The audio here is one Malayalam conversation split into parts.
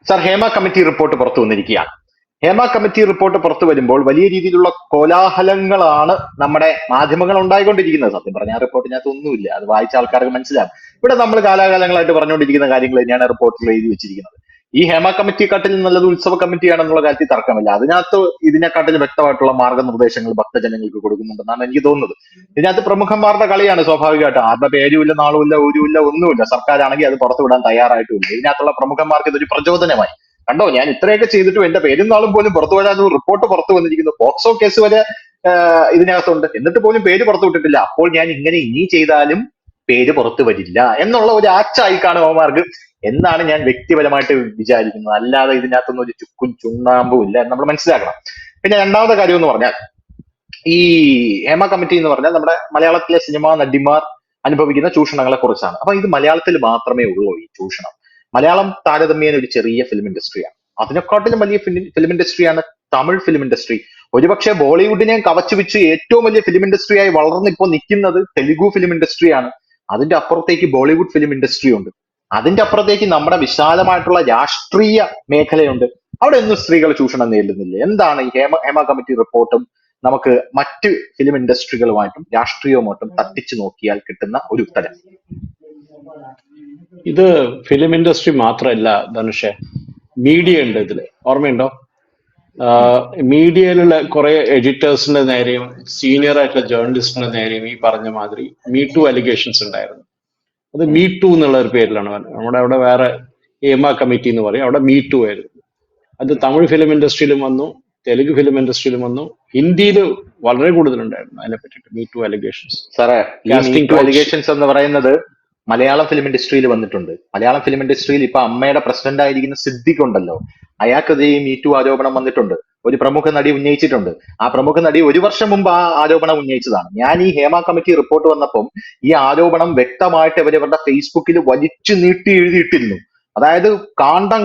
സർ, ഹേമ കമ്മിറ്റി റിപ്പോർട്ട് പുറത്തു വന്നിരിക്കുകയാണ്. ഹേമ കമ്മിറ്റി റിപ്പോർട്ട് പുറത്തു വരുമ്പോൾ വലിയ രീതിയിലുള്ള കോലാഹലങ്ങളാണ് നമ്മുടെ മാധ്യമങ്ങൾ ഉണ്ടായിക്കൊണ്ടിരിക്കുന്നത്. സത്യം പറഞ്ഞ ആ റിപ്പോർട്ടിനകത്ത് ഒന്നുമില്ല, അത് വായിച്ച ആൾക്കാർക്ക് മനസ്സിലാവും. ഇവിടെ നമ്മൾ കാലാകാലങ്ങളായിട്ട് പറഞ്ഞുകൊണ്ടിരിക്കുന്ന കാര്യങ്ങൾ തന്നെയാണ് റിപ്പോർട്ടിൽ എഴുതി വെച്ചിരിക്കുന്നത്. ഈ ഹേമ കമ്മിറ്റിയെക്കാട്ടിൽ നല്ലത് ഉത്സവ കമ്മിറ്റിയാണെന്നുള്ള കാര്യത്തിൽ തർക്കമില്ല. അതിനകത്ത് ഇതിനെക്കാട്ടിൽ വ്യക്തമായിട്ടുള്ള മാർഗനിർദ്ദേശങ്ങൾ ഭക്തജനങ്ങൾക്ക് കൊടുക്കുന്നുണ്ടെന്നാണ് എനിക്ക് തോന്നുന്നത്. ഇതിനകത്ത് പ്രമുഖന്മാരുടെ കളിയാണ് സ്വാഭാവികമായിട്ട്. ആരുടെ പേരുമില്ല, നാളുമില്ല, ഊരുമില്ല, ഒന്നുമില്ല. സർക്കാരാണെങ്കിൽ അത് പുറത്തുവിടാൻ തയ്യാറായിട്ടുമില്ല. ഇതിനകത്തുള്ള പ്രമുഖന്മാർക്ക് ഇതൊരു പ്രചോദനമായി. കണ്ടോ, ഞാൻ ഇത്രയൊക്കെ ചെയ്തിട്ടും എന്റെ പേരും നാളും പോലും പുറത്തു വരാൻ റിപ്പോർട്ട് പുറത്തു വന്നിരിക്കുന്നു. പോക്സോ കേസ് വരെ ഇതിനകത്തുണ്ട്, എന്നിട്ട് പോലും പേര് പുറത്തു വിട്ടിട്ടില്ല. അപ്പോൾ ഞാൻ ഇങ്ങനെ ഇനി ചെയ്താലും പേര് പുറത്തു വരില്ല എന്നുള്ള ഒരു ആച്ചായി കാണും അവന്മാർക്ക് എന്നാണ് ഞാൻ വ്യക്തിപരമായിട്ട് വിചാരിക്കുന്നത്. അല്ലാതെ ഇതിനകത്തൊന്നും ഒരു ചുക്കും ചുണ്ണാമ്പും ഇല്ല എന്ന് നമ്മൾ മനസ്സിലാക്കണം. പിന്നെ രണ്ടാമത്തെ കാര്യം എന്ന് പറഞ്ഞാൽ, ഈ ഹേമ കമ്മിറ്റി എന്ന് പറഞ്ഞാൽ നമ്മുടെ മലയാളത്തിലെ സിനിമാ നടിമാർ അനുഭവിക്കുന്ന ചൂഷണങ്ങളെ കുറിച്ചാണ്. അപ്പൊ ഇത് മലയാളത്തിൽ മാത്രമേ ഉള്ളൂ ഈ ചൂഷണം? മലയാളം താരതമ്യേന ഒരു ചെറിയ ഫിലിം ഇൻഡസ്ട്രിയാണ്. അതിനെക്കാട്ടിലും വലിയ ഫിലിം ഇൻഡസ്ട്രിയാണ് തമിഴ് ഫിലിം ഇൻഡസ്ട്രി. ഒരുപക്ഷെ ബോളിവുഡിനെ കവച്ചു വെച്ച് ഏറ്റവും വലിയ ഫിലിം ഇൻഡസ്ട്രിയായി വളർന്നിപ്പോ നിൽക്കുന്നത് തെലുഗു ഫിലിം ഇൻഡസ്ട്രിയാണ്. അതിന്റെ അപ്പുറത്തേക്ക് ബോളിവുഡ് ഫിലിം ഇൻഡസ്ട്രി ഉണ്ട്. അതിന്റെ അപ്പുറത്തേക്ക് നമ്മുടെ വിശാലമായിട്ടുള്ള രാഷ്ട്രീയ മേഖലയുണ്ട്. അവിടെ ഒന്നും സ്ത്രീകൾ ചൂഷണം നേരിടുന്നില്ല. എന്താണ് ഈ ഹേമ കമ്മിറ്റി റിപ്പോർട്ടും നമുക്ക് മറ്റ് ഫിലിം ഇൻഡസ്ട്രികളുമായിട്ടും രാഷ്ട്രീയവുമായിട്ടും തട്ടിച്ചു നോക്കിയാൽ കിട്ടുന്ന ഒരു ഉത്തരം? ഇത് ഫിലിം ഇൻഡസ്ട്രി മാത്രമല്ല ധനുഷെ, മീഡിയ ഉണ്ട് ഇതില്. ഓർമ്മയുണ്ടോ? മീഡിയയിലുള്ള കുറെ എഡിറ്റേഴ്സിന്റെ നേരെയും സീനിയർ ആയിട്ടുള്ള ജേർണലിസ്റ്റിന്റെ നേരെയും ഈ പറഞ്ഞ മാതിരി മീ ടു അലിഗേഷൻസ് ഉണ്ടായിരുന്നു. അത് മീ ടു എന്നുള്ള ഒരു പേരിലാണ് നമ്മുടെ അവിടെ വേറെ ഹേമ കമ്മിറ്റി എന്ന് പറയും, അവിടെ മീ ടു ആയിരുന്നു. അത് തമിഴ് ഫിലിം ഇൻഡസ്ട്രിയിലും വന്നു, തെലുങ്ക് ഫിലിം ഇൻഡസ്ട്രിയിലും വന്നു, ഹിന്ദിയിൽ വളരെ കൂടുതലുണ്ടായിരുന്നു അതിനെ പറ്റിയിട്ട് മീ ടു അലിഗേഷൻസ്. സാറേ, ഈ മീ ടു അലിഗേഷൻസ് എന്ന് പറയുന്നത് മലയാളം ഫിലിം ഇൻഡസ്ട്രിയിൽ വന്നിട്ടുണ്ട്. മലയാളം ഫിലിം ഇൻഡസ്ട്രിയിൽ ഇപ്പൊ അമ്മയുടെ പ്രസിഡന്റ് ആയിരിക്കുന്ന സിദ്ദിഖ് ഉണ്ടല്ലോ, അയാൾക്കെതിരെ മീ ടു ആരോപണം വന്നിട്ടുണ്ട്. ഒരു പ്രമുഖ നടി ഉന്നയിച്ചിട്ടുണ്ട്. ആ പ്രമുഖ നടി ഒരു വർഷം മുമ്പ് ആ ആരോപണം ഉന്നയിച്ചതാണ്. ഞാൻ ഈ ഹേമ കമ്മിറ്റി റിപ്പോർട്ട് വന്നപ്പം ഈ ആരോപണം വ്യക്തമായിട്ട് അവരവരുടെ ഫേസ്ബുക്കിൽ വലിച്ചു നീട്ടി എഴുതിയിട്ടിരുന്നു. അതായത്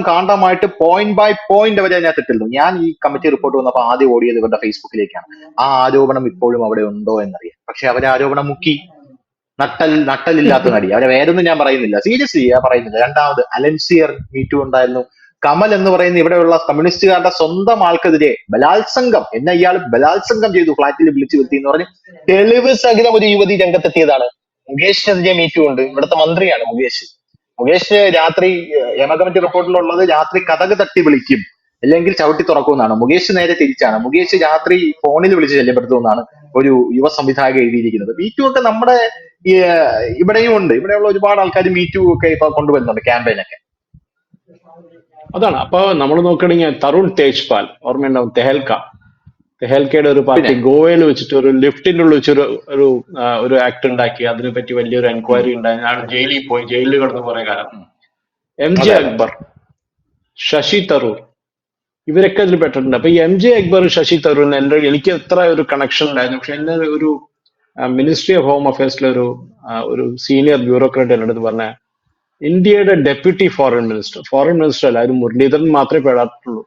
കാണ്ടമായിട്ട് പോയിന്റ് ബൈ പോയിന്റ് അവരെ അതിനകത്ത് ഇട്ടിരുന്നു. ഞാൻ ഈ കമ്മിറ്റി റിപ്പോർട്ട് വന്നപ്പോൾ ആദ്യം ഓടിയത് ഇവരുടെ ഫേസ്ബുക്കിലേക്കാണ്. ആ ആരോപണം ഇപ്പോഴും അവിടെ ഉണ്ടോ എന്നറിയാം. പക്ഷെ അവരെ ആരോപണം മുക്കി. നട്ടലില്ലാത്ത നടി. അവരെ വേറൊന്നും ഞാൻ പറയുന്നില്ല, സീരിയസ്ലി ഞാൻ പറയുന്നില്ല. രണ്ടാമത് അലൻസിയർ മീറ്റു ഉണ്ടായിരുന്നു. കമൽ എന്ന് പറയുന്ന ഇവിടെയുള്ള കമ്മ്യൂണിസ്റ്റുകാരുടെ സ്വന്തം ആൾക്കെതിരെ ബലാത്സംഗം, എന്നെ ഇയാൾ ബലാത്സംഗം ചെയ്തു, ഫ്ളാറ്റിൽ വിളിച്ചു വരുത്തി എന്ന് പറഞ്ഞ് തെളിവ് സഹിതം ഒരു യുവതി രംഗത്തെത്തിയതാണ്. മുകേഷിനെതിരെ മീറ്റു ഉണ്ട്. ഇവിടുത്തെ മന്ത്രിയാണ് മുകേഷ് രാത്രി ഹേമ കമ്മിറ്റി റിപ്പോർട്ടിലുള്ളത് രാത്രി കതക് തട്ടി വിളിക്കും, അല്ലെങ്കിൽ ചവിട്ടി തുറക്കുമെന്നാണ്. മുകേഷ് നേരെ തിരിച്ചാണ്. മുകേഷ് രാത്രി ഫോണിൽ വിളിച്ച് ശല്യപ്പെടുത്തുമെന്നാണ് ഒരു യുവ സംവിധായക എഴുതിയിരിക്കുന്നത്. മീറ്റു ഒക്കെ നമ്മുടെ ഇവിടെയും ഉണ്ട്. ഇവിടെയുള്ള ഒരുപാട് ആൾക്കാർ മീറ്റു ഒക്കെ ഇപ്പൊ കൊണ്ടുവരുന്നുണ്ട് ക്യാമ്പയിനൊക്കെ. അതാണ്. അപ്പൊ നമ്മൾ നോക്കുകയാണെങ്കിൽ തരുൺ തേജ്പാൽ ഓർമ്മയുണ്ടാവും, തെഹൽക്കയുടെ ഒരു പാർട്ടി ഗോവയിൽ വെച്ചിട്ട് ഒരു ലിഫ്റ്റിന്റെ ഉള്ളിൽ വെച്ചൊരു ഒരു ആക്ട് ഉണ്ടാക്കി. അതിനെപ്പറ്റി വലിയൊരു എൻക്വയറി ഉണ്ടായി. ഞാൻ ജയിലിൽ കിടന്ന് കുറെ കാലം. MJ അക്ബർ, ശശി തരൂർ, ഇവരൊക്കെ അതിൽ പെട്ടിട്ടുണ്ട്. അപ്പൊ ഈ MJ അക്ബർ, ശശി തരൂരിന് എനിക്ക് എത്ര ഒരു കണക്ഷൻ ഉണ്ടായിരുന്നു. പക്ഷെ എന്നെ ഒരു മിനിസ്ട്രി ഓഫ് ഹോം അഫയേഴ്സിലെ ഒരു സീനിയർ ബ്യൂറോക്രാറ്റ് എൻ്റെ അടുത്ത് പറഞ്ഞ, ഇന്ത്യയുടെ ഡെപ്യൂട്ടി ഫോറിൻ മിനിസ്റ്റർ അല്ല, ഒരു മുരളീധരൻ മാത്രമേ പെടാത്തുള്ളൂ.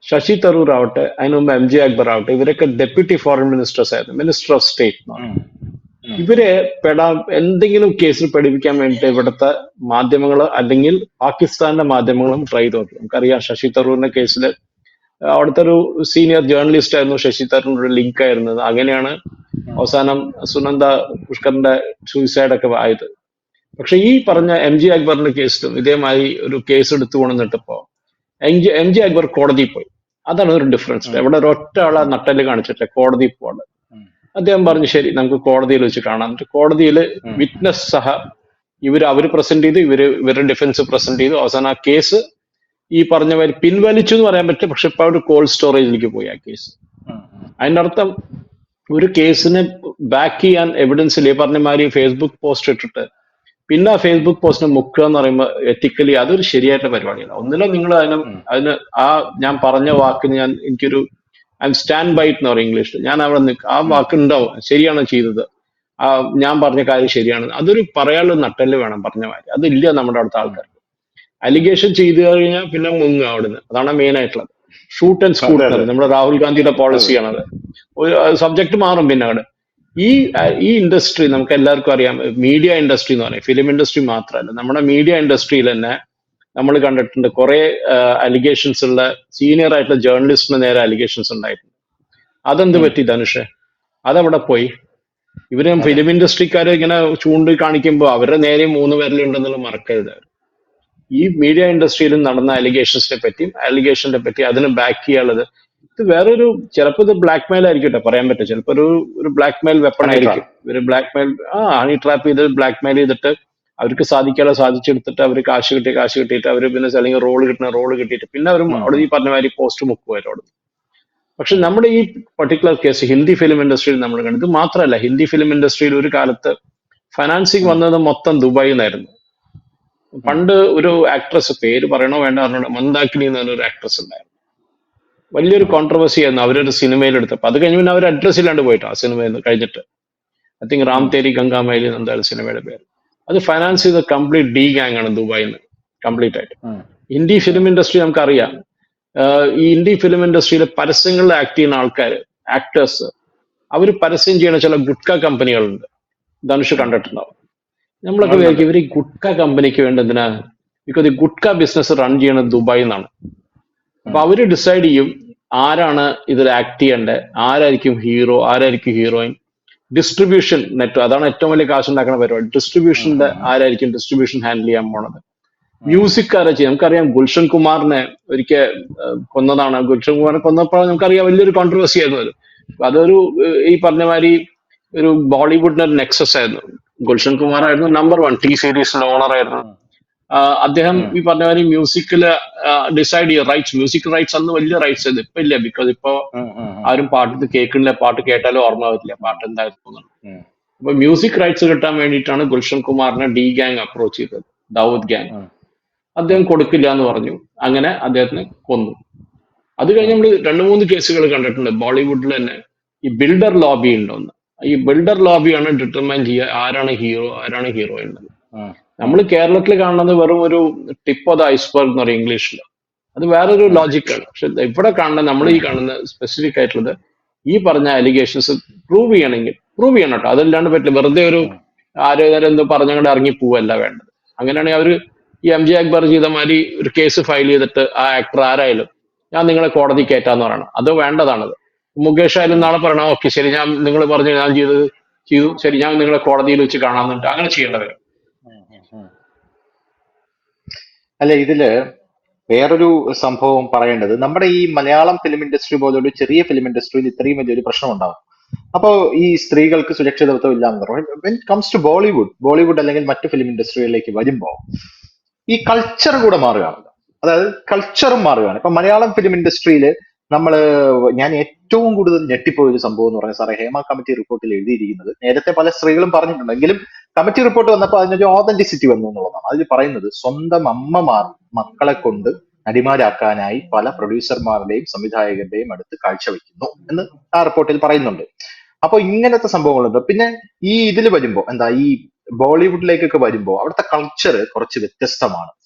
ശശി തരൂർ ആവട്ടെ, അതിന് മുമ്പ് MJ അക്ബർ ആവട്ടെ, ഇവരൊക്കെ ഡെപ്യൂട്ടി ഫോറിൻ മിനിസ്റ്റേഴ്സ് ആയിരുന്നു, മിനിസ്റ്റർ ഓഫ് സ്റ്റേറ്റ് എന്ന് പറഞ്ഞു. ഇവരെ എന്തെങ്കിലും കേസിൽ പഠിപ്പിക്കാൻ വേണ്ടിയിട്ട് ഇവിടുത്തെ മാധ്യമങ്ങൾ അല്ലെങ്കിൽ പാകിസ്ഥാന്റെ മാധ്യമങ്ങളും ട്രൈ ചെയ്തു നോക്കി. നമുക്കറിയാം ശശി തരൂരിന്റെ കേസിൽ അവിടുത്തെ ഒരു സീനിയർ ജേർണലിസ്റ്റ് ആയിരുന്നു ശശി തരൂരിന്റെ ലിങ്ക് ആയിരുന്നത്. അങ്ങനെയാണ് അവസാനം സുനന്ദ പുഷ്കറിന്റെ സൂയിസൈഡ് ഒക്കെ ആയത്. പക്ഷെ ഈ പറഞ്ഞ MJ അക്ബറിന്റെ കേസിലും ഇതേമാതിരി ഒരു കേസ് എടുത്തു കൊണ്ടിട്ടപ്പോ MJ അക്ബർ കോടതിയിൽ പോയി. അതാണ് ഒരു ഡിഫറൻസ്. ഇവിടെ ഒരൊറ്റ ആളെ നട്ടല് കാണിച്ചിട്ടില്ല കോടതിയിൽ പോകാൻ. അദ്ദേഹം പറഞ്ഞു ശരി നമുക്ക് കോടതിയിൽ വെച്ച് കാണാം. കോടതിയിൽ വിറ്റ്നസ് അവര് പ്രസന്റ് ചെയ്തു, ഇവരുടെ ഡിഫൻസ് പ്രസന്റ് ചെയ്തു. അവസാനം ആ കേസ് ഈ പറഞ്ഞവർ പിൻവലിച്ചു എന്ന് പറയാൻ പറ്റും. പക്ഷെ ഇപ്പൊ ഒരു കോൾഡ് സ്റ്റോറേജിലേക്ക് പോയി ആ കേസ്. അതിന്റെ അർത്ഥം ഒരു കേസിന് ബാക്ക് ചെയ്യാൻ എവിഡൻസിൽ ഈ പറഞ്ഞ മാതിരി ഫേസ്ബുക്ക് പോസ്റ്റ് ഇട്ടിട്ട് പിന്നെ ആ ഫേസ്ബുക്ക് പോസ്റ്റിനെ മുക്കുക എന്ന് പറയുമ്പോൾ എത്തിക്കലി അതൊരു ശരിയായിട്ടുള്ള പരിപാടിയല്ല. ഒന്നിലും നിങ്ങൾ അതിന് ഞാൻ പറഞ്ഞ വാക്കിന് എനിക്കൊരു സ്റ്റാൻഡ് ബൈ എന്ന് പറയും ഇംഗ്ലീഷിൽ. ഞാൻ അവിടെ ആ വാക്കുണ്ടാവും, ശരിയാണ് ചെയ്തത്, ഞാൻ പറഞ്ഞ കാര്യം ശരിയാണ്, അതൊരു പറയാനുള്ള നട്ടല് വേണം. പറഞ്ഞ കാര്യം അതില്ല നമ്മുടെ അടുത്ത ആൾക്കാർക്ക്. അലിഗേഷൻ ചെയ്തു കഴിഞ്ഞാൽ പിന്നെ മുങ്ങുക അവിടുന്ന്. അതാണ് മെയിൻ ആയിട്ടുള്ളത്. ഷൂട്ട് ആൻഡ് സ്കൂട്ട് നമ്മുടെ രാഹുൽ ഗാന്ധിയുടെ പോളിസിയാണത്. ഒരു സബ്ജക്ട് മാറും പിന്നെ അവിടെ. ഈ ഇൻഡസ്ട്രി നമുക്ക് എല്ലാവർക്കും അറിയാം, മീഡിയ ഇൻഡസ്ട്രി എന്ന് പറയും. ഫിലിം ഇൻഡസ്ട്രി മാത്രമല്ല, നമ്മുടെ മീഡിയ ഇൻഡസ്ട്രിയിൽ തന്നെ നമ്മൾ കണ്ടിട്ടുണ്ട് കുറെ അലിഗേഷൻസ് ഉള്ള സീനിയർ ആയിട്ടുള്ള ജേർണലിസ്റ്റിന് നേരെ അലിഗേഷൻസ് ഉണ്ടായിട്ടുണ്ട്. അതെന്ത് ഉം. പറ്റി ധനുഷ്? അതവിടെ പോയി. ഇവര് അതെ. ഫിലിം ഇൻഡസ്ട്രിക്കാർ ഇങ്ങനെ ചൂണ്ടി കാണിക്കുമ്പോൾ അവരുടെ നേരെ 3 പേരിലുണ്ടെന്നുള്ളത് മറക്കരുത്. ഈ മീഡിയ ഇൻഡസ്ട്രിയിലും നടന്ന അലിഗേഷനെ പറ്റി അതിന് ബാക്ക് ചെയ്യാനുള്ളത് ഇത് വേറൊരു ചിലപ്പോൾ ഇത് ബ്ലാക്ക് മെയിൽ ആയിരിക്കട്ടെ, പറയാൻ പറ്റും. ചിലപ്പോൾ ഒരു ബ്ലാക്ക് മെയിൽ വെപ്പൺ ഹണി ആയിരിക്കും. ട്രാപ്പ്. ഇവര് ബ്ലാക്ക് മെയിൽ ഹണി ട്രാപ്പ് ചെയ്ത് ബ്ലാക്ക് മെയിൽ ചെയ്തിട്ട് അവർക്ക് സാധിക്കാതെ സാധിച്ചെടുത്തിട്ട് അവർ കാശ് കിട്ടിയിട്ട് അവർ പിന്നെ അല്ലെങ്കിൽ റോള് കിട്ടിയിട്ട് പിന്നെ അവർ അവിടെ ഈ പറഞ്ഞ മാതിരി പോസ്റ്റ് മുക്കുവരും അവിടെ. പക്ഷെ നമ്മുടെ ഈ പർട്ടിക്കുലർ കേസ് ഹിന്ദി ഫിലിം ഇൻഡസ്ട്രിയിൽ നമ്മൾ കണ്ടത്. ഇത് മാത്രമല്ല, ഹിന്ദി ഫിലിം ഇൻഡസ്ട്രിയിൽ ഒരു കാലത്ത് ഫൈനാൻസിങ് വന്നത് മൊത്തം ദുബായിൽ നിന്നായിരുന്നു. പണ്ട് ഒരു ആക്ട്രസ്, പേര് പറയണോ വേണ്ട പറഞ്ഞോ, മന്ദാക്കിനി എന്ന് പറഞ്ഞൊരു ആക്ട്രസ് ഉണ്ടായിരുന്നു. വലിയൊരു കോൺട്രവേഴ്സി ആയിരുന്നു അവരൊരു സിനിമയിൽ എടുത്തപ്പോൾ. അത് കഴിഞ്ഞ് പിന്നെ അവർ അഡ്രസ് ഇല്ലാണ്ട് പോയിട്ടോ ആ സിനിമയിൽ നിന്ന് കഴിഞ്ഞിട്ട്. ഐ തിങ്ക് റാം തേരി ഗംഗാമൈലി എന്തായാലും സിനിമയുടെ പേര്. അത് ഫൈനാൻസ് ചെയ്ത കംപ്ലീറ്റ് ഡി ഗാങ് ആണ് ദുബായിൽ നിന്ന് കംപ്ലീറ്റ് ആയിട്ട്. ഹിന്ദി ഫിലിം ഇൻഡസ്ട്രി നമുക്കറിയാം. ഈ ഹിന്ദി ഫിലിം ഇൻഡസ്ട്രിയിലെ പരസ്യങ്ങളിൽ ആക്ട് ചെയ്യുന്ന ആക്ടേഴ്സ്, അവർ പരസ്യം ചെയ്യുന്ന ചില ഗുഡ്ക കമ്പനികളുണ്ട്. ധനുഷ് കണ്ടിട്ടുണ്ടാവും. നമ്മളൊക്കെ വിചാരിക്കും ഇവർ ഈ ഗുഡ്ക കമ്പനിക്ക് വേണ്ടി എന്തിനാ? ബിക്കോസ് ഈ ഗുഡ്ക ബിസിനസ് റൺ ചെയ്യണത് ദുബായിൽ നിന്നാണ്. അപ്പൊ അവര് ഡിസൈഡ് ചെയ്യും ആരാണ് ഇതിൽ ആക്ട് ചെയ്യേണ്ടത്, ആരായിരിക്കും ഹീറോ, ആരായിരിക്കും ഹീറോയിൻ. ഡിസ്ട്രിബ്യൂഷൻ നെറ്റ്, അതാണ് ഏറ്റവും വലിയ കാശുണ്ടാക്കുന്ന പരിപാടി. ഡിസ്ട്രിബ്യൂഷന്റെ ആരായിരിക്കും ഡിസ്ട്രിബ്യൂഷൻ ഹാൻഡിൽ ചെയ്യാൻ പോണത്. മ്യൂസിക് ആരാ ചെയ്യും? നമുക്കറിയാം ഗുൽഷൻ കുമാറിനെ ഒരിക്കൽ കൊന്നതാണ്. ഗുൽഷൻ കുമാറിനെ കൊന്നപ്പോൾ നമുക്കറിയാം വലിയൊരു കോൺട്രവേഴ്സി ആയിരുന്നു അത്. അതൊരു ഈ പറഞ്ഞ മാതിരി ഒരു ബോളിവുഡിന്റെ ഒരു നെക്സസ് ആയിരുന്നു. ഗുൽഷൻ കുമാർ ആയിരുന്നു നമ്പർ 1 ടി സീരീസിന്റെ ഓണർ ആയിരുന്നു. അദ്ദേഹം ഈ പറഞ്ഞ മാതിരി മ്യൂസിക്കില് ഡിസൈഡ് ചെയ്യും റൈറ്റ്സ്, മ്യൂസിക് റൈറ്റ്സ് അന്ന് വലിയ റൈറ്റ്സ് ആയിരുന്നു. ഇപ്പൊ ഇല്ല, ബിക്കോസ് ഇപ്പൊ ആരും പാട്ട് കേൾക്കുന്നില്ല, പാട്ട് കേട്ടാലും ഓർമ്മ വരില്ല പാട്ട് എന്തായിരുന്നു തോന്നുന്നു. അപ്പൊ മ്യൂസിക് റൈറ്റ്സ് കിട്ടാൻ വേണ്ടിയിട്ടാണ് ഗുൽഷൻ കുമാറിനെ ഡി ഗാങ് അപ്രോച്ച് ചെയ്തത്, ദാവൂദ് ഗാങ്. അദ്ദേഹം കൊടുക്കില്ല എന്ന് പറഞ്ഞു. അങ്ങനെ അദ്ദേഹത്തിനെ കൊന്നു. അത് കഴിഞ്ഞ് നമ്മൾ 2-3 കേസുകൾ കണ്ടിട്ടുണ്ട് ബോളിവുഡിൽ തന്നെ. ഈ ബിൽഡർ ലോബി ഉണ്ടോന്ന്. ഈ ബിൽഡർ ലോബിയാണ് ഡിറ്റർമൈൻ ചെയ്യുക ആരാണ് ഹീറോ ആരാണ് ഹീറോയിൻ. നമ്മൾ കേരളത്തിൽ കാണുന്നത് വെറും ഒരു ടിപ്പ് ഓഫ് ദ ഐസ്ബർഗ് എന്ന് പറയും ഇംഗ്ലീഷിൽ. അത് വേറൊരു ലോജിക്കാണ്. പക്ഷെ ഇവിടെ കാണുന്ന നമ്മൾ ഈ കാണുന്ന സ്പെസിഫിക് ആയിട്ടുള്ളത് ഈ പറഞ്ഞ അലിഗേഷൻസ് പ്രൂവ് ചെയ്യണം കേട്ടോ. അതല്ലാണ്ട് പറ്റില്ല. വെറുതെ ഒരു ആരോഗ്യം പറഞ്ഞങ്ങോട്ട് ഇറങ്ങി പോവല്ല വേണ്ടത്. അങ്ങനെയാണെങ്കിൽ അവർ ഈ MJ അക്ബർ ചെയ്ത മാതിരി ഒരു കേസ് ഫയൽ ചെയ്തിട്ട് ആ ആക്ടർ ആരായാലും ഞാൻ നിങ്ങളെ കോടതി കയറ്റാന്ന് പറയണം. അത് വേണ്ടതാണത്. മുകേഷ് ആയാലും നാളെ പറയണം ഓക്കെ ശരി, ഞാൻ നിങ്ങൾ പറഞ്ഞു ഞാൻ ചെയ്തു ശരി, ഞാൻ നിങ്ങളെ കോടതിയിൽ വെച്ച് കാണാമെന്നിട്ട് അങ്ങനെ ചെയ്യേണ്ടവരും. അല്ല, ഇതില് വേറൊരു സംഭവം പറയേണ്ടത്, നമ്മുടെ ഈ മലയാളം ഫിലിം ഇൻഡസ്ട്രി പോലൊരു ചെറിയ ഫിലിം ഇൻഡസ്ട്രിയിൽ ഇത്രയും വലിയൊരു പ്രശ്നം ഉണ്ടാവും. അപ്പോ ഈ സ്ത്രീകൾക്ക് സുരക്ഷിതത്വം ഇല്ല എന്ന് പറഞ്ഞു. വെൻ കംസ് ടു ബോളിവുഡ് അല്ലെങ്കിൽ മറ്റു ഫിലിം ഇൻഡസ്ട്രികളിലേക്ക് വരുമ്പോൾ ഈ കൾച്ചർ കൂടെ മാറുകയാണ്. അതായത് കൾച്ചറും മാറുകയാണ്. ഇപ്പൊ മലയാളം ഫിലിം ഇൻഡസ്ട്രിയിൽ ഞാൻ ഏറ്റവും കൂടുതൽ ഞെട്ടിപ്പോയ ഒരു സംഭവം എന്ന് പറഞ്ഞാൽ സാറേ, ഹേമ കമ്മിറ്റി റിപ്പോർട്ടിൽ എഴുതിയിരിക്കുന്നത്, നേരത്തെ പല സ്ത്രീകളും പറഞ്ഞിട്ടുണ്ടെങ്കിലും കമ്മിറ്റി റിപ്പോർട്ട് വന്നപ്പോൾ അതിനൊരു ഓതന്റിസിറ്റി വന്നു എന്നുള്ളതാണ്. അതിൽ പറയുന്നത് സ്വന്തം അമ്മമാർ മക്കളെ കൊണ്ട് നടിമാരാക്കാനായി പല പ്രൊഡ്യൂസർമാരുടെയും സംവിധായകരുടെയും അടുത്ത് കാഴ്ചവെക്കുന്നു എന്ന് ആ റിപ്പോർട്ടിൽ പറയുന്നുണ്ട്. അപ്പൊ ഇങ്ങനത്തെ സംഭവങ്ങളുണ്ട്. പിന്നെ ഈ ഇതിൽ വരുമ്പോ ഈ ബോളിവുഡിലേക്കൊക്കെ വരുമ്പോൾ അവിടുത്തെ കൾച്ചർ കുറച്ച്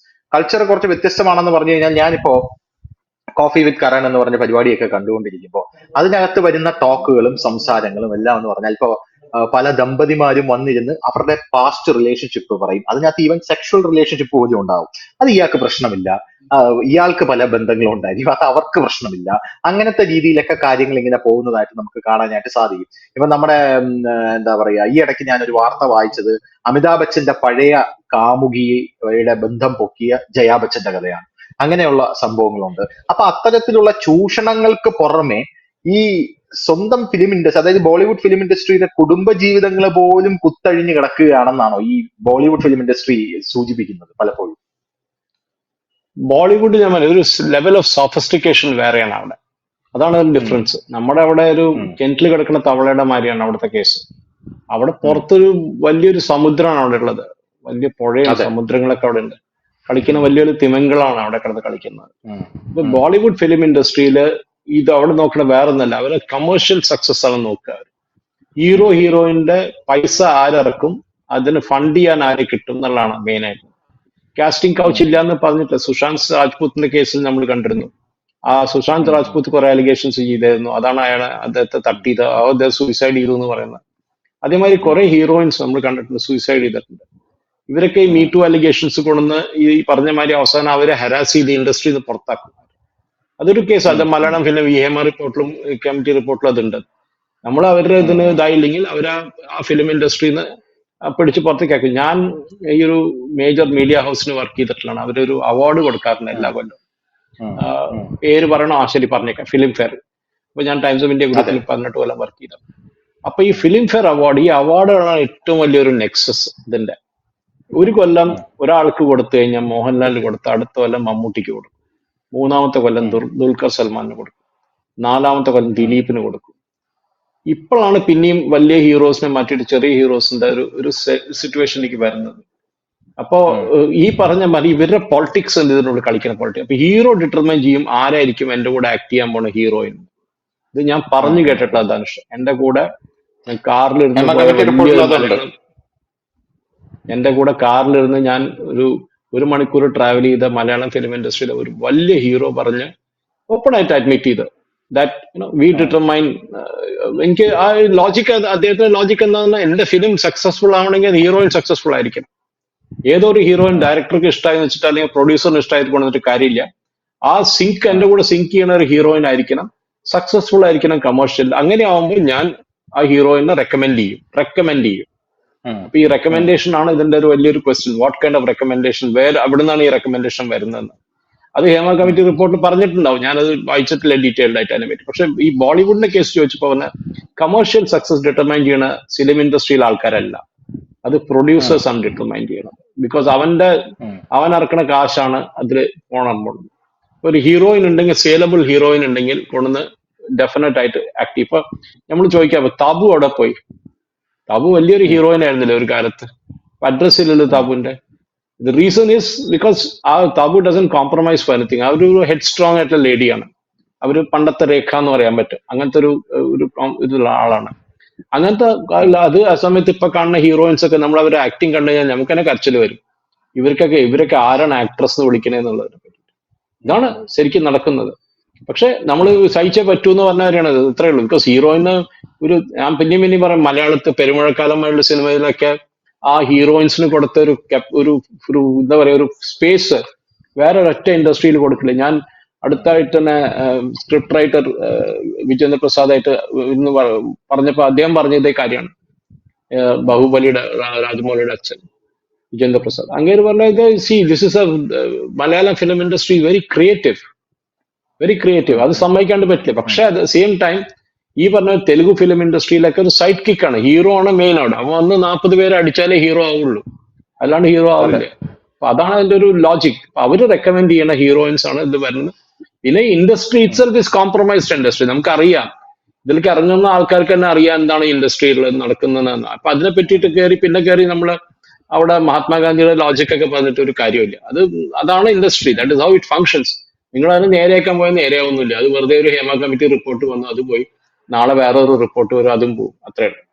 വ്യത്യസ്തമാണെന്ന് പറഞ്ഞു കഴിഞ്ഞാൽ, ഞാനിപ്പോ കോഫി വിത്ത് കരൺ എന്ന് പറഞ്ഞ പരിപാടിയൊക്കെ കണ്ടുകൊണ്ടിരിക്കുമ്പോൾ അതിനകത്ത് വരുന്ന ടോക്കുകളും സംസാരങ്ങളും എല്ലാം എന്ന് പറഞ്ഞാൽ, ഇപ്പോ പല ദമ്പതിമാരും വന്നിരുന്ന് അവരുടെ പാസ്റ്റ് റിലേഷൻഷിപ്പ് പറയും. അതിനകത്ത് ഈവൻ സെക്ഷൽ റിലേഷൻഷിപ്പ് പോലും ഉണ്ടാവും. അത് ഇയാൾക്ക് പ്രശ്നമില്ല, ഇയാൾക്ക് പല ബന്ധങ്ങളും ഉണ്ടായിരിക്കും, അത് അവർക്ക് പ്രശ്നമില്ല. അങ്ങനത്തെ രീതിയിലൊക്കെ കാര്യങ്ങൾ ഇങ്ങനെ പോകുന്നതായിട്ട് നമുക്ക് കാണാനായിട്ട് സാധിക്കും. ഇപ്പൊ നമ്മുടെ എന്താ പറയാ, ഈ ഇടയ്ക്ക് ഞാനൊരു വാർത്ത വായിച്ചത് അമിതാഭ് ബച്ചന്റെ പഴയ കാമുകിയുടെ ബന്ധം പൊക്കിയ ജയാ ബച്ചന്റെ കഥയാണ്. അങ്ങനെയുള്ള സംഭവങ്ങളുണ്ട്. അപ്പൊ അത്തരത്തിലുള്ള ചൂഷണങ്ങൾക്ക് പുറമെ ഈ സ്വന്തം ഫിലിം ഇൻഡസ്ട്രി, അതായത് ബോളിവുഡ് ഫിലിം ഇൻഡസ്ട്രിയിലെ കുടുംബ ജീവിതങ്ങൾ പോലും കുത്തഴിഞ്ഞു കിടക്കുകയാണെന്നാണോ ഈ ബോളിവുഡ് ഫിലിം ഇൻഡസ്ട്രി സൂചിപ്പിക്കുന്നത് പലപ്പോഴും? ബോളിവുഡ് ഞാൻ ഒരു ലെവൽ ഓഫ് സോഫിസ്റ്റിക്കേഷൻ വേറെയാണ് അവിടെ. അതാണ് ഒരു ഡിഫറൻസ്. നമ്മുടെ അവിടെ ഒരു കെന്റിൽ കിടക്കുന്ന തവളയുടെ മാതിരിയാണ് അവിടുത്തെ കേസ്. അവിടെ പുറത്തൊരു വലിയൊരു സമുദ്രമാണ് അവിടെ ഉള്ളത്. വലിയ പുഴയും സമുദ്രങ്ങളൊക്കെ അവിടെ ഉണ്ട്. കളിക്കുന്ന വലിയൊരു തിമിംഗിളാണ് അവിടെ കിടന്ന് കളിക്കുന്നത്. ഇപ്പൊ ബോളിവുഡ് ഫിലിം ഇൻഡസ്ട്രിയിൽ ഇത് അവിടെ നോക്കണ വേറെ ഒന്നല്ല, അവരെ കമേഴ്ഷ്യൽ സക്സസ് ആണ് നോക്കുക. ഹീറോ ഹീറോയിന്റെ പൈസ ആരിറക്കും, അതിന് ഫണ്ട് ചെയ്യാൻ ആരെ കിട്ടും എന്നുള്ളതാണ് മെയിൻ ആയിട്ട്. കാസ്റ്റിംഗ് കൗച്ച് ഇല്ല എന്ന് പറഞ്ഞിട്ട് സുശാന്ത് രാജ്പൂത്തിന്റെ കേസിൽ നമ്മൾ കണ്ടിരുന്നു. സുശാന്ത് രാജ്പൂത്ത് കുറെ അലിഗേഷൻസ് ചെയ്തായിരുന്നു. അതാണ് അദ്ദേഹത്തെ തട്ടിയത്, അദ്ദേഹം സൂയിസൈഡ് ചെയ്തു എന്ന് പറയുന്നത്. അതേമാതിരി കുറെ ഹീറോയിൻസ് നമ്മൾ കണ്ടിട്ടുണ്ട് സൂയിസൈഡ് ചെയ്തിട്ടുണ്ട്. ഇവരൊക്കെ ഈ ഉം, മീ ടു അലിഗേഷൻസ് കൊണ്ടുവന്ന് ഈ പറഞ്ഞ മാതിരി അവസാനം അവരെ ഹരാസ് ചെയ്ത് ഇൻഡസ്ട്രിയിൽ നിന്ന് പുറത്താക്കും. അതൊരു കേസ്. അത് ഉം, ഉം, മലയാളം ഫിലിം ഹേമ റിപ്പോർട്ടിലും കമ്മിറ്റി റിപ്പോർട്ടിലും അതുണ്ട്. നമ്മൾ അവരുടെ ഉം, ഇതിന് ഉം, ഇതായില്ലെങ്കിൽ അവർ ആ ഫിലിം ഇൻഡസ്ട്രിയിൽ നിന്ന് പിടിച്ച് പുറത്തേക്കാക്കും. ഞാൻ ഈ ഒരു മേജർ മീഡിയ ഹൗസിന് വർക്ക് ചെയ്തിട്ടുള്ളതാണ്. അവരൊരു അവാർഡ് കൊടുക്കാറുണ്ട് ഉം, എല്ലാ കൊല്ലം. ഉം, ആ, ഉം. പേര് പറയണോ? ആ ശരി, പറഞ്ഞേക്കാം. Film fair. അപ്പൊ ഞാൻ ടൈംസ് ഓഫ് ഇന്ത്യ അതെ. ഗ്രൂപ്പിൽ 18 കൊല്ലം വർക്ക് ചെയ്തത്. അപ്പൊ ഈ ഉം, ഫിലിം ഫെയർ അവാർഡ്, ഈ അവാർഡാണ് ഏറ്റവും വലിയൊരു നെക്സസ് ഇതിന്റെ. ഒരു കൊല്ലം ഉം, ഒരാൾക്ക് കൊടുത്തു കഴിഞ്ഞാൽ മോഹൻലാലിന് കൊടുത്ത് അടുത്ത കൊല്ലം മമ്മൂട്ടിക്ക് കൊടുക്കും, മൂന്നാമത്തെ കൊല്ലം ഉം, ദുൽഖർ സൽമാനിന് കൊടുക്കും, നാലാമത്തെ കൊല്ലം ഉം, ദിലീപിന് കൊടുക്കും. ഇപ്പോഴാണ് പിന്നെയും വലിയ ഹീറോസിനെ മാറ്റിയിട്ട് ചെറിയ ഹീറോസിന്റെ ഒരു സിറ്റുവേഷനിലേക്ക് വരുന്നത്. അപ്പോ ഉം, ഈ പറഞ്ഞ മാതിരി ഇവരുടെ പൊളിറ്റിക്സ് ഇതിനോട് കളിക്കുന്ന പൊളിറ്റിക്സ്. അപ്പൊ ഹീറോ ഡിറ്റർമൈൻ ചെയ്യും ആരായിരിക്കും എന്റെ കൂടെ ആക്ട് ചെയ്യാൻ പോണ ഹീറോയിൻ. ഇത് ഞാൻ ഉം, പറഞ്ഞു ഉം, ഉം. കേട്ടിട്ടുള്ള ധനുഷ്. എന്റെ കൂടെ ഞാൻ കാറിലിരുന്ന് ഹേമ പോയ കമ്മിറ്റി റിപ്പോർട്ടിൽ വലിയൊരു അതുണ്ട്. മലയാളം, എന്റെ കൂടെ കാറിലിരുന്ന് ഞാൻ ഒരു മണിക്കൂർ ട്രാവൽ ചെയ്ത മലയാളം ഫിലിം ഇൻഡസ്ട്രിയിലെ ഒരു വലിയ ഹീറോ പറഞ്ഞ് ഓപ്പൺ ആയിട്ട് അഡ്മിറ്റ് ചെയ്ത് ദാറ്റ് വി ഉം, ഡിറ്റർമൈൻ. എനിക്ക് ആ ലോജിക്, അദ്ദേഹത്തിന്റെ ലോജിക് എന്താണെന്ന്, എന്റെ ഫിലിം സക്സസ്ഫുൾ ആവണമെങ്കിൽ ഹീറോയിൻ സക്സസ്ഫുൾ ആയിരിക്കണം. ഏതോ ഒരു ഹീറോയിൻ ഉം, ഡയറക്ടർക്ക് ഇഷ്ടമായി വെച്ചിട്ട് അല്ലെങ്കിൽ പ്രൊഡ്യൂസറിന് ഇഷ്ടമായിട്ട് കൊണ്ടിട്ട് കാര്യമില്ല. ആ സിങ്ക് ഉം, എന്റെ കൂടെ സിങ്ക് ചെയ്യുന്ന ഒരു ഹീറോയിൻ ആയിരിക്കണം, സക്സസ്ഫുൾ ആയിരിക്കണം കമേഴ്ഷ്യൽ. അങ്ങനെ ആവുമ്പോൾ ഞാൻ ആ ഹീറോയിനെ റെക്കമെൻഡ് ചെയ്യും. ഉം, അപ്പൊ ഈ ഉം, റെക്കമെൻഡേഷൻ ആണ് ഇതിന്റെ ഒരു വലിയൊരു question. What kind of recommendation, അവിടെ നിന്നാണ് ഈ റെക്കമെൻഡേഷൻ വരുന്നത്? അത് ഹേമ ഉം, കമ്മിറ്റി റിപ്പോർട്ട് പറഞ്ഞിട്ടുണ്ടാവും. ഞാനത് വായിച്ചിട്ടില്ല ഡീറ്റെയിൽഡ് ആയിട്ട് അതിനെ പറ്റി. പക്ഷെ ഈ ബോളിവുഡിന്റെ കേസ് ചോദിച്ചപ്പോൾ പറഞ്ഞ കമേഴ്ഷ്യൽ സക്സസ് ഡിറ്റർമൈൻ ചെയ്യണ ഫിലിം ഇൻഡസ്ട്രിയിലെ ആൾക്കാരല്ല, അത് ഉം, പ്രൊഡ്യൂസേഴ്സ് ആണ് ഡിറ്റർമൈൻ ചെയ്യണം. ബിക്കോസ് ഉം, അവൻ ഇറക്കണ കാശാണ് അതിൽ പോണം. ഒരു ഹീറോയിൻ ഉണ്ടെങ്കിൽ, സെയിലബിൾ ഹീറോയിൻ ഉണ്ടെങ്കിൽ കൊണ്ടുവന്ന് ഡെഫിനറ്റ് ആയിട്ട് ആക്ട്. ഇപ്പൊ നമ്മൾ ചോദിക്കാം താബു അവിടെ പോയി. താബു വലിയൊരു ഉം, ഹീറോയിൻ ആയിരുന്നില്ല ഒരു കാലത്ത്. അഡ്രസ് ഇല്ലല്ലോ ഉം, താബുവിന്റെ. ദ റീസൺ ഈസ് ബിക്കോസ് ആ താബു ഡസൻ കോംപ്രമൈസ് ഫോർ എനിത്തിങ്. അവരൊരു ഹെഡ് സ്ട്രോങ് ആയിട്ടുള്ള ലേഡിയാണ്. അവര് പണ്ടത്തെ രേഖ എന്ന് പറയാൻ പറ്റും. അങ്ങനത്തെ ഇതുള്ള ആളാണ്. അങ്ങനത്തെ ഉം. അത് ആ സമയത്ത് ഇപ്പൊ കാണുന്ന ഹീറോയിൻസ് ഒക്കെ നമ്മൾ അവരുടെ ആക്ടിങ് കണ്ടു കഴിഞ്ഞാൽ നമുക്ക് തന്നെ കരച്ചിൽ വരും. ഇവരൊക്കെ ആരാണ് ആക്ട്രസ് എന്ന് വിളിക്കണേ എന്നുള്ളത്. ഇതാണ് ശരിക്കും നടക്കുന്നത്. പക്ഷെ നമ്മൾ സഹിച്ചേ പറ്റൂ എന്ന് പറഞ്ഞവരാണ്. ഇത്രയേ ഉള്ളൂ. ബിക്കോസ് ഹീറോയിന് ഞാൻ പിന്നെയും പറയും, മലയാളത്തിൽ പെരുമഴക്കാലം പോലുള്ള സിനിമയിലൊക്കെ ആ ഹീറോയിൻസിന് കൊടുത്ത ഒരു എന്താ പറയാ, ഒരു സ്പേസ് വേറെ ഒരൊറ്റ ഇൻഡസ്ട്രിയിൽ കൊടുക്കില്ല. ഞാൻ അടുത്തായിട്ട് തന്നെ സ്ക്രിപ്റ്റ് റൈറ്റർ വിജേന്ദ്ര പ്രസാദായിട്ട് ഇന്ന് പറഞ്ഞപ്പോ അദ്ദേഹം പറഞ്ഞ ഇതേ കാര്യമാണ്. ബാഹുബലിയുടെ രാജമൗലിയുടെ അച്ഛൻ വിജേന്ദ്ര പ്രസാദ് അങ്ങേര് പറഞ്ഞത്, see this is Malayalam film industry very creative. അത് സമ്മതിക്കാണ്ട് പറ്റില്ല. പക്ഷെ അറ്റ് ദ സെയിം ടൈം ഈ പറഞ്ഞ തെലുഗു ഫിലിം ഇൻഡസ്ട്രിയിലൊക്കെ ഒരു സൈഡ് കിക്കാണ്. ഹീറോ ആണ് മെയിൻ അവിടെ. അവൻ വന്ന് 40 പേരെ അടിച്ചാലേ ഹീറോ ആവുള്ളൂ, അല്ലാണ്ട് ഹീറോ അതെ. ആവില്ല. അപ്പൊ അതാണ് അതിന്റെ ഒരു ലോജിക്. അവര് റെക്കമെൻഡ് ചെയ്യുന്ന ഹീറോയിൻസ് ആണ് ഇത് വരുന്നത്. പിന്നെ industry it self is compromised industry. നമുക്കറിയാം, ഇതിലേക്ക് ഇറങ്ങുന്ന ആൾക്കാർക്ക് തന്നെ അറിയാം എന്താണ് ഇൻഡസ്ട്രിയിൽ നടക്കുന്നതെന്ന്. അപ്പൊ അതിനെ പറ്റിയിട്ട് കയറി നമ്മള് അവിടെ മഹാത്മാഗാന്ധിയുടെ ലോജിക് ഒക്കെ പറഞ്ഞിട്ട് ഒരു കാര്യമില്ല. അതാണ് industry. That is how it functions. നിങ്ങൾ അതിന് നേരെയാക്കാൻ പോയാൽ നേരെയാവുന്നില്ല. അത് വെറുതെ ഒരു ഹേമ കമ്മിറ്റി റിപ്പോർട്ട് വന്നു, അത് പോയി. നാളെ വേറെ ഒരു റിപ്പോർട്ട് വരും, അതും പോകും. അത്രേ ഉള്ളൂ.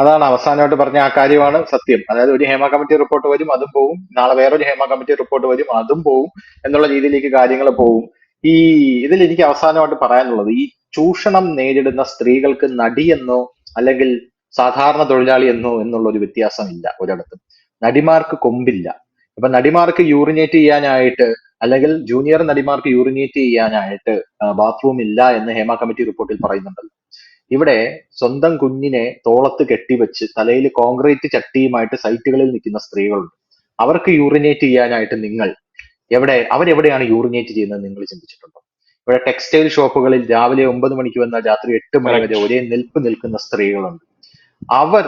അതാണ് അവസാനമായിട്ട് പറഞ്ഞ ആ കാര്യമാണ് സത്യം. അതായത് ഒരു ഹേമ കമ്മിറ്റി റിപ്പോർട്ട് വരും, അതും പോവും. നാളെ വേറൊരു ഹേമ കമ്മിറ്റി റിപ്പോർട്ട് വരും, അതും പോവും എന്നുള്ള രീതിയിലേക്ക് കാര്യങ്ങൾ പോവും. ഈ ഇതിൽ എനിക്ക് അവസാനമായിട്ട് പറയാനുള്ളത്, ഈ ചൂഷണം നേരിടുന്ന സ്ത്രീകൾക്ക് നടിയെന്നോ അല്ലെങ്കിൽ സാധാരണ തൊഴിലാളി എന്നോ എന്നുള്ള ഒരു വ്യത്യാസമില്ല ഒരിടത്തും. നടിമാർക്ക് കൊമ്പില്ല. ഇപ്പൊ നടിമാർക്ക് യൂറിനേറ്റ് ചെയ്യാനായിട്ട് അല്ലെങ്കിൽ ജൂനിയർ നടിമാർക്ക് യൂറിനേറ്റ് ചെയ്യാനായിട്ട് ബാത്റൂം ഇല്ല എന്ന് ഹേമ കമ്മിറ്റി റിപ്പോർട്ടിൽ പറയുന്നുണ്ടല്ലോ. ഇവിടെ സ്വന്തം കുഞ്ഞിനെ തോളത്ത് കെട്ടിവെച്ച് തലയിൽ കോൺക്രീറ്റ് ചട്ടിയുമായിട്ട് സൈറ്റുകളിൽ നിൽക്കുന്ന സ്ത്രീകളുണ്ട്. അവർക്ക് യൂറിനേറ്റ് ചെയ്യാനായിട്ട് അവരെവിടെയാണ് യൂറിനേറ്റ് ചെയ്യുന്നത് നിങ്ങൾ ചിന്തിച്ചിട്ടുണ്ടോ? ഇവിടെ ടെക്സ്റ്റൈൽ ഷോപ്പുകളിൽ രാവിലെ 9 മണിക്ക് വന്ന രാത്രി 8 മണി വരെ കറക്റ്റ്. ഒരേ നിൽപ്പ് നിൽക്കുന്ന സ്ത്രീകളുണ്ട്. അവർ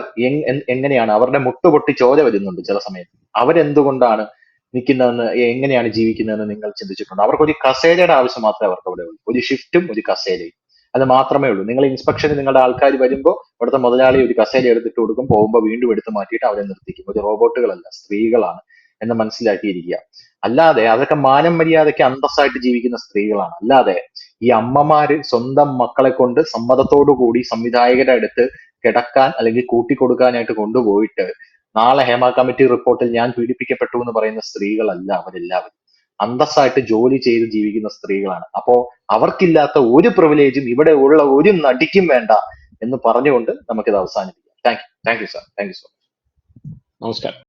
എങ്ങനെയാണ്, അവരുടെ മുട്ടുപൊട്ടി ചോര വരുന്നുണ്ട് ചില സമയത്ത്. അവരെന്തുകൊണ്ടാണ് നിൽക്കുന്നതെന്ന്, എങ്ങനെയാണ് ജീവിക്കുന്നതെന്ന് നിങ്ങൾ ചിന്തിച്ചിട്ടുണ്ടോ? അവർക്ക് ഒരു കസേരയുടെ ആവശ്യം മാത്രമേ അവർക്ക് അവിടെ ഉള്ളൂ. ഒരു ഷിഫ്റ്റും ഒരു കസേരയും, അത് മാത്രമേ ഉള്ളൂ. നിങ്ങൾ ഇൻസ്പെക്ഷന് നിങ്ങളുടെ ആൾക്കാർ വരുമ്പോൾ ഇവിടുത്തെ മുതലാളി ഒരു കസേര എടുത്തിട്ട് കൊടുക്കും, പോകുമ്പോൾ വീണ്ടും എടുത്ത് മാറ്റിയിട്ട് അവരെ നിർത്തിക്കും. ഒരു റോബോട്ടുകളല്ല, സ്ത്രീകളാണ് എന്ന് മനസ്സിലാക്കിയിരിക്കുക. അല്ലാതെ അതൊക്കെ മാനം മര്യാദയ്ക്ക് അന്തസ്സായിട്ട് ജീവിക്കുന്ന സ്ത്രീകളാണ്. അല്ലാതെ ഈ അമ്മമാര് സ്വന്തം മക്കളെ കൊണ്ട് സമ്മതത്തോടു കൂടി സംവിധായകരുടെ അടുത്ത് കിടക്കാൻ അല്ലെങ്കിൽ കൂട്ടിക്കൊടുക്കാനായിട്ട് കൊണ്ടുപോയിട്ട് നാളെ ഹേമ കമ്മിറ്റി റിപ്പോർട്ടിൽ ഞാൻ പീഡിപ്പിക്കപ്പെട്ടു എന്ന് പറയുന്ന സ്ത്രീകളല്ല അവരെല്ലാവരും. അന്തസ്സായിട്ട് ജോലി ചെയ്ത് ജീവിക്കുന്ന സ്ത്രീകളാണ്. അപ്പോ അവർക്കില്ലാത്ത ഒരു പ്രിവിലേജും ഇവിടെ ഉള്ള ഒരു നടിക്കും വേണ്ട എന്ന് പറഞ്ഞുകൊണ്ട് നമുക്കിത് അവസാനിപ്പിക്കാം. Thank you sir. Thank you so much. നമസ്കാരം.